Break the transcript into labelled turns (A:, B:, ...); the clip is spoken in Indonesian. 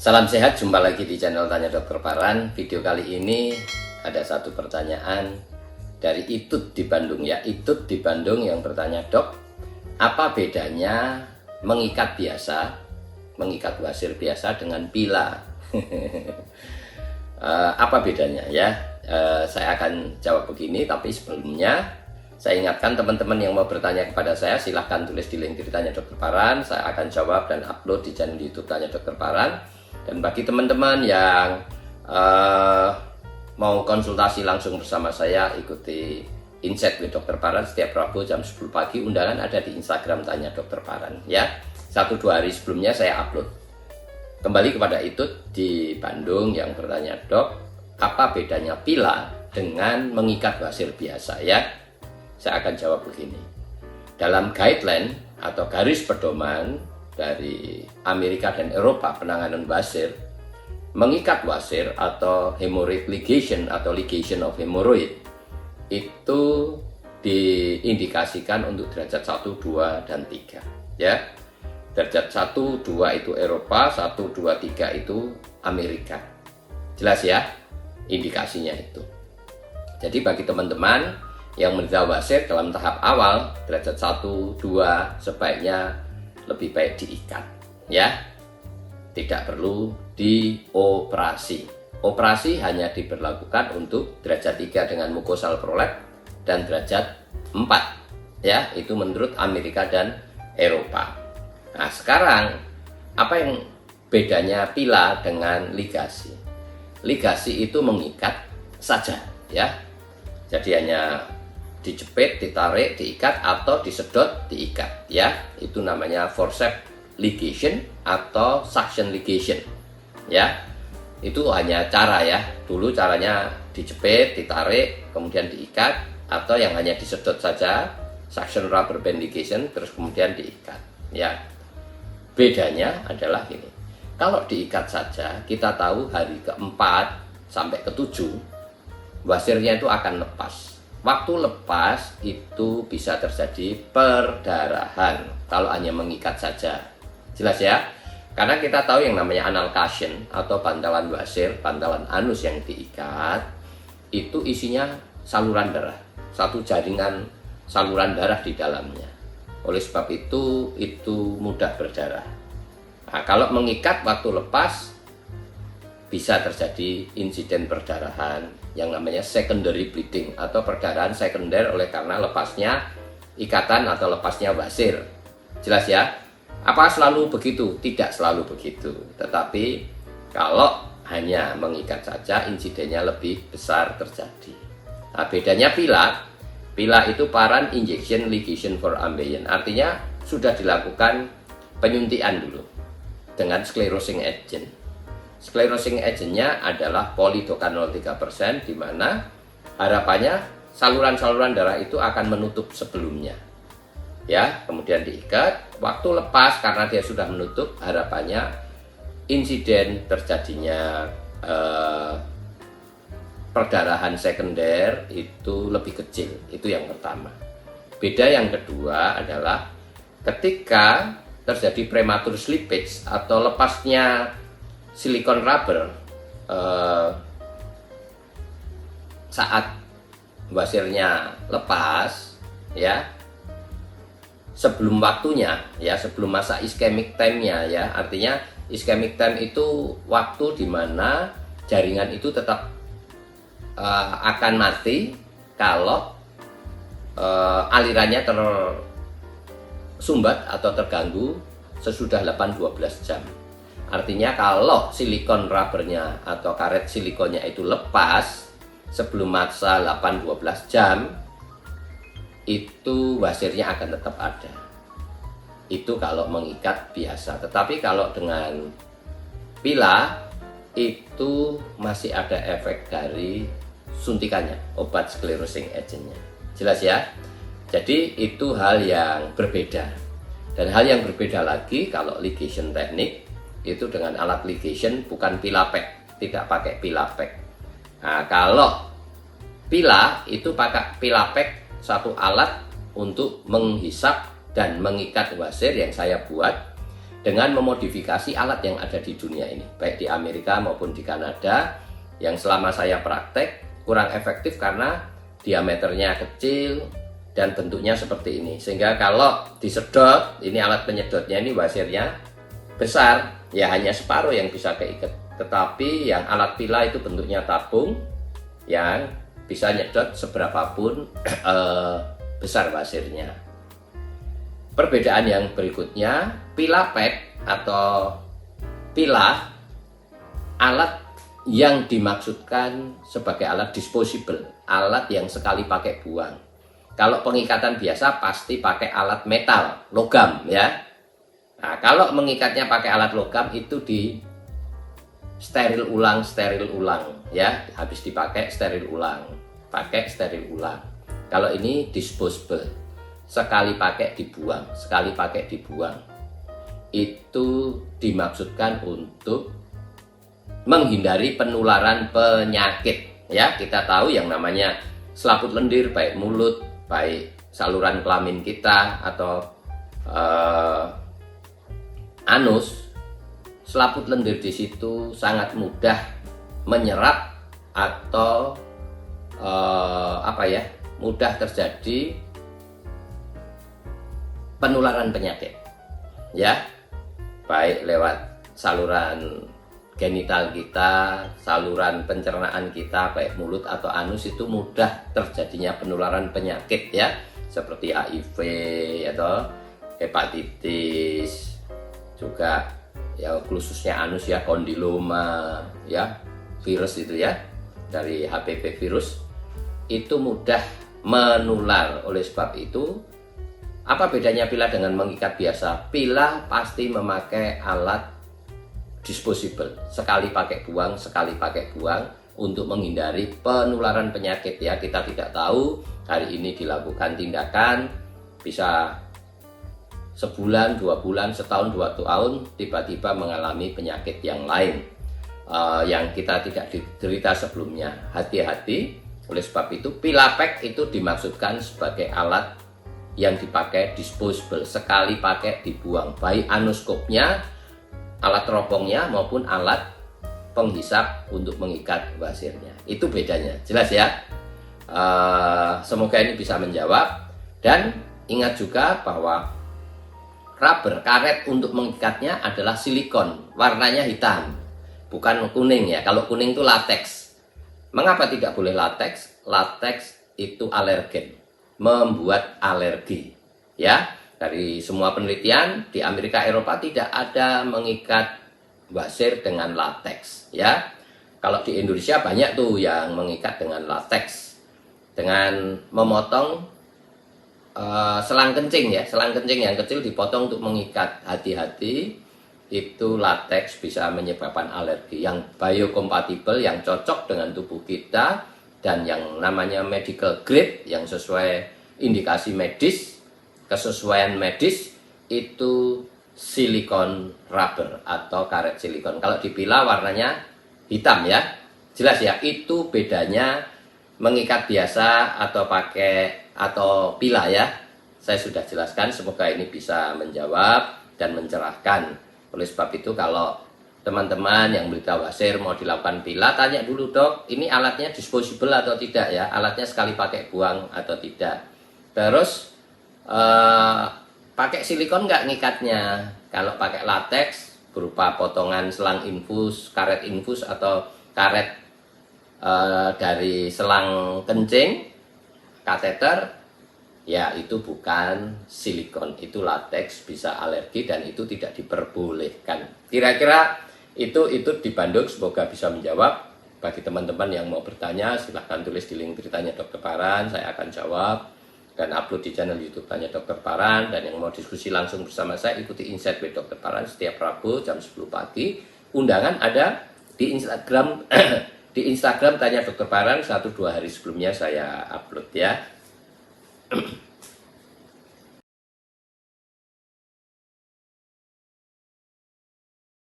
A: Salam sehat, jumpa lagi di channel Tanya Dokter Paran. Video kali ini ada satu pertanyaan dari Itut di Bandung ya. Itut di Bandung yang bertanya, "Dok, apa bedanya mengikat biasa, mengikat wasir biasa dengan pila?" Apa bedanya ya? Saya akan jawab begini, tapi sebelumnya saya ingatkan teman-teman yang mau bertanya kepada saya, silahkan tulis di link Tanya Dokter Paran. Saya akan jawab dan upload di channel YouTube Tanya Dokter Paran. Dan bagi teman-teman yang mau konsultasi langsung bersama saya, ikuti Insight with Dokter Paran setiap Rabu jam 10 pagi. Undangan ada di Instagram Tanya Dokter Paran ya. 1-2 hari sebelumnya saya upload. Kembali kepada Itut di Bandung yang bertanya, "Dok, apa bedanya pila dengan mengikat wasir biasa ya?" Saya akan jawab begini. Dalam guideline atau garis pedoman dari Amerika dan Eropa penanganan wasir, mengikat wasir atau hemorrhoid ligation atau ligation of hemorrhoid itu diindikasikan untuk derajat 1, 2, dan 3 ya. Derajat 1, 2 itu Eropa, 1, 2, 3 itu Amerika. Jelas ya indikasinya itu. Jadi bagi teman-teman yang menderita wasir dalam tahap awal derajat 1, 2 sebaiknya lebih baik diikat ya, tidak perlu dioperasi. Operasi hanya diberlakukan untuk derajat 3 dengan mucosal prolapse dan derajat 4 ya, itu menurut Amerika dan Eropa. Nah sekarang apa yang bedanya pila dengan ligasi? Ligasi itu mengikat saja ya, jadi hanya dijepit, ditarik, diikat, atau disedot, diikat ya. Itu namanya forceps ligation atau suction ligation ya. Itu hanya cara ya. Dulu caranya dijepit, ditarik, kemudian diikat, atau yang hanya disedot saja, suction rubber band ligation, terus kemudian diikat ya. Bedanya adalah gini. Kalau diikat saja, kita tahu hari ke-4 sampai ke-7 wasirnya itu akan lepas. Waktu lepas itu bisa terjadi perdarahan kalau hanya mengikat saja. Jelas ya? Karena kita tahu yang namanya anal cushion atau bantalan wasir, bantalan anus yang diikat, itu isinya saluran darah. Satu jaringan saluran darah di dalamnya. Oleh sebab itu mudah berdarah. Nah, kalau mengikat waktu lepas bisa terjadi insiden perdarahan yang namanya secondary bleeding atau perdarahan sekunder oleh karena lepasnya ikatan atau lepasnya wasir. Jelas ya? Apa selalu begitu? Tidak selalu begitu. Tetapi kalau hanya mengikat saja insidennya lebih besar terjadi. Nah, bedanya pila itu paran injection ligation for ambient. Artinya sudah dilakukan penyuntikan dulu dengan sclerosing agent. Sclerosing agentnya adalah polidocanol 3%, di mana harapannya saluran-saluran darah itu akan menutup sebelumnya. Ya, kemudian diikat, waktu lepas karena dia sudah menutup, harapannya insiden terjadinya perdarahan sekunder itu lebih kecil. Itu yang pertama. Beda yang kedua adalah ketika terjadi prematur slippage atau lepasnya silikon rubber saat wasirnya lepas ya, sebelum waktunya ya, sebelum masa ischemic time-nya ya. Artinya ischemic time itu waktu di mana jaringan itu tetap akan mati kalau alirannya tersumbat atau terganggu sesudah 8-12 jam. Artinya kalau silikon rubbernya atau karet silikonnya itu lepas sebelum masa 8-12 jam, itu wasirnya akan tetap ada. Itu kalau mengikat biasa. Tetapi kalau dengan pila itu masih ada efek dari suntikannya, obat sclerosing agentnya. Jelas ya? Jadi itu hal yang berbeda. Dan hal yang berbeda lagi kalau ligation teknik itu dengan alat ligation, bukan pila pack, tidak pakai pila pack. Nah, kalau pila itu pakai pila pack, satu alat untuk menghisap dan mengikat wasir yang saya buat dengan memodifikasi alat yang ada di dunia ini, baik di Amerika maupun di Kanada, yang selama saya praktek kurang efektif karena diameternya kecil dan bentuknya seperti ini, sehingga kalau disedot, ini alat penyedotnya ini wasirnya besar, ya hanya separuh yang bisa keikat. Tetapi yang alat pila itu bentuknya tabung yang bisa nyedot seberapapun besar wasirnya. Perbedaan yang berikutnya, pila pek atau pila, alat yang dimaksudkan sebagai alat disposable, alat yang sekali pakai buang. Kalau pengikatan biasa pasti pakai alat metal, logam ya. Nah, kalau mengikatnya pakai alat logam itu di steril ulang ya, habis dipakai steril ulang, pakai steril ulang. Kalau ini disposable, sekali pakai dibuang, sekali pakai dibuang. Itu dimaksudkan untuk menghindari penularan penyakit ya. Kita tahu yang namanya selaput lendir, baik mulut, baik saluran kelamin kita atau anus, selaput lendir di situ sangat mudah menyerap atau mudah terjadi penularan penyakit ya, baik lewat saluran genital kita, saluran pencernaan kita, baik mulut atau anus, itu mudah terjadinya penularan penyakit ya, seperti HIV atau hepatitis, juga ya khususnya anus ya, kondiloma ya, virus itu ya, dari HPV virus itu mudah menular. Oleh sebab itu, apa bedanya pila dengan mengikat biasa? Pila pasti memakai alat disposable, sekali pakai buang, sekali pakai buang, untuk menghindari penularan penyakit ya. Kita tidak tahu hari ini dilakukan tindakan, bisa sebulan, 2 bulan, setahun, 2 tahun tiba-tiba mengalami penyakit yang lain yang kita tidak diderita sebelumnya. Hati-hati. Oleh sebab itu, pila pek itu dimaksudkan sebagai alat yang dipakai disposable, sekali pakai dibuang, baik anuskopnya, alat teropongnya, maupun alat penghisap untuk mengikat wasirnya. Itu bedanya, jelas ya. Semoga ini bisa menjawab. Dan ingat juga bahwa rubber, karet untuk mengikatnya adalah silikon, warnanya hitam, bukan kuning ya. Kalau kuning itu latex. Mengapa tidak boleh latex? Latex itu alergen, membuat alergi ya. Dari semua penelitian di Amerika, Eropa tidak ada mengikat wasir dengan latex ya. Kalau di Indonesia banyak tuh yang mengikat dengan latex, dengan memotong selang kencing ya, selang kencing yang kecil dipotong untuk mengikat. Hati-hati, itu latex bisa menyebabkan alergi. Yang biokompatibel, yang cocok dengan tubuh kita, dan yang namanya medical grade, yang sesuai indikasi medis, kesesuaian medis, itu silikon rubber atau karet silikon. Kalau dipila warnanya hitam ya, jelas ya. Itu bedanya mengikat biasa atau pakai atau pila ya. Saya sudah jelaskan, semoga ini bisa menjawab dan mencerahkan. Oleh sebab itu, kalau teman-teman yang berita wasir mau dilakukan pila, tanya dulu, dok, ini alatnya disposable atau tidak ya, alatnya sekali pakai buang atau tidak. Terus pakai silikon nggak ngikatnya? Kalau pakai latex berupa potongan selang infus, karet infus, atau karet dari selang kencing, kateter, ya itu bukan silikon, itu latex, bisa alergi dan itu tidak diperbolehkan. Kira-kira itu di Bandung. Semoga bisa menjawab. Bagi teman-teman yang mau bertanya, silahkan tulis di link Beritanya Dokter Paran, saya akan jawab dan upload di channel YouTube Tanya Dokter Paran. Dan yang mau diskusi langsung bersama saya, ikuti Insight with Dokter Paran setiap Rabu jam 10 pagi. Undangan ada di Instagram di Instagram Tanya Dokter Paran, 1-2 hari sebelumnya saya upload ya.